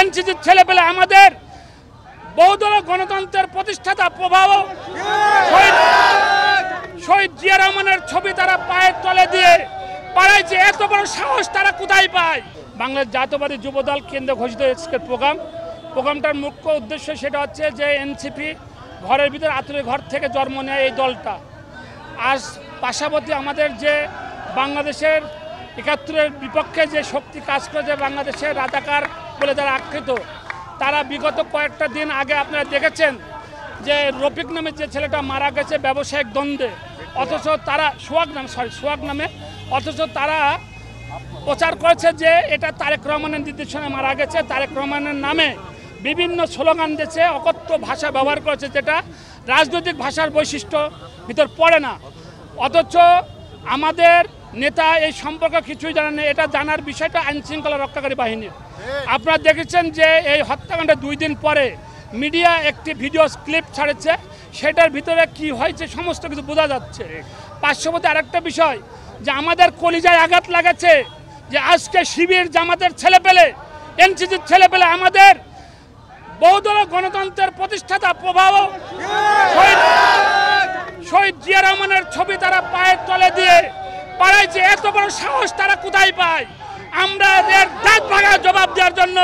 এনসিপির ছেলেপেলে আমাদের বহুদলীয় গণতন্ত্রের প্রতিষ্ঠাতা প্রভাব শহীদ জিয়া রহমানের ছবি তারা পায়ের তলে দিয়ে পাড়াইছে। এত বড় সাহস তারা কোথায় পায়? বাংলাদেশ জাতীয়বাদী যুবদল কেন্দ্র ঘোষিত আজকের প্রোগ্রামটার মুখ্য উদ্দেশ্য সেটা হচ্ছে যে এনসিপি ঘরের ভিতরে আতুরে ঘর থেকে জন্ম নেয় এই দলটা। আজ পাশাপাশি আমাদের যে বাংলাদেশের ৭১-এর বিপক্ষে যে শক্তি কাজ করেছে, বাংলাদেশের রাজাকার বলে যারা আখ্যাত, তারা বিগত কয়েকটা দিন আগে আপনারা দেখেছেন যে রফিক নামে যে ছেলেটা মারা গেছে ব্যবসায়িক দ্বন্দ্বে, অথচ তারা সোহাগ নামে অথচ তারা প্রচার করেছে যে এটা তারেক রহমানের নির্দেশনায় মারা গেছে। তারেক রহমানের নামে বিভিন্ন স্লোগান দিয়েছে, অকথ্য ভাষা ব্যবহার করেছে, যেটা রাজনৈতিক ভাষার বৈশিষ্ট্য ভিতর পড়ে না। অথচ আমাদের নেতা এই সম্পর্কে কিছুই জানেন না। এটা জানার বিষয়টা আইনশৃঙ্খলা রক্ষাকারী বাহিনীর। আপনারা দেখেছেন যে এই হত্যাকাণ্ডের 2 দিন পরে মিডিয়া একটি ভিডিও ক্লিপ ছাড়েছে, সেটার ভিতরে কি হয়েছে সমস্ত কিছু বোঝা যাচ্ছে। পার্শ্ববর্তী আরেকটা বিষয় যে আমাদের কলিজায় আঘাত লাগাচ্ছে যে আজকে শিবির জামাতের ছেলেপেলে, এনসিপির ছেলেপেলে আমাদের বহুদলীয় গণতন্ত্রের প্রতিষ্ঠাতা প্রভাব শহীদ জিয়া রহমানের ছবি তারা পায়ের তলে দিয়ে পাড়াইছে। এত বড় সাহস তারা কোথায় পায়? আমরা এদের দাঁত ভাঙা জবাব দেওয়ার জন্য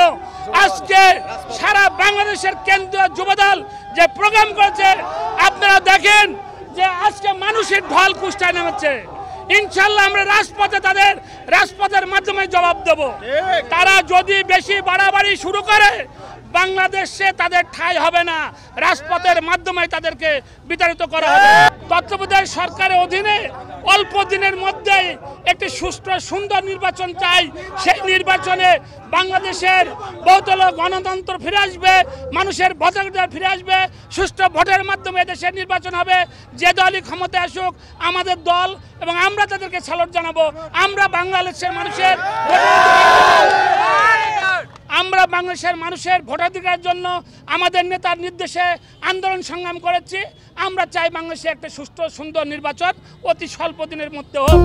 আজকে সারা বাংলাদেশের কেন্দ্রীয় যুবদল যে প্রোগ্রাম করেছে, আপনারা দেখেন যে আজকে মানুষের ঢল কুষ্টায় নেমেছে। ইনশাল্লাহ আমরা রাজপথের মাধ্যমে জবাব দেব। তারা যদি বেশি বাড়াবাড়ি শুরু করে বাংলাদেশে তাদের ঠাঁই হবে না, রাজপথের মাধ্যমে তাদেরকে বিতাড়িত করা হবে। তত্ত্বাবধায়ক সরকারের অধীনে অল্প দিনের মধ্যেই একটি সুষ্ঠু সুন্দর নির্বাচন চাই। সেই নির্বাচনে বাংলাদেশের বহুদলীয় গণতন্ত্র ফিরে আসবে, মানুষের ভোটাধিকার ফিরে আসবে, সুষ্ঠু ভোটের মাধ্যমে দেশের নির্বাচন হবে। যে দলই ক্ষমতায় আসুক আমাদের দল এবং আমরা তাদেরকে স্যালুট জানাবো। আমরা বাংলাদেশের মানুষের ভোটাধিকারের জন্য আমাদের নেতার নির্দেশে আন্দোলন সংগ্রাম করেছি। আমরা চাই বাংলাদেশে একটা সুষ্ঠু সুন্দর নির্বাচন অতি স্বল্প দিনের মধ্যে হোক।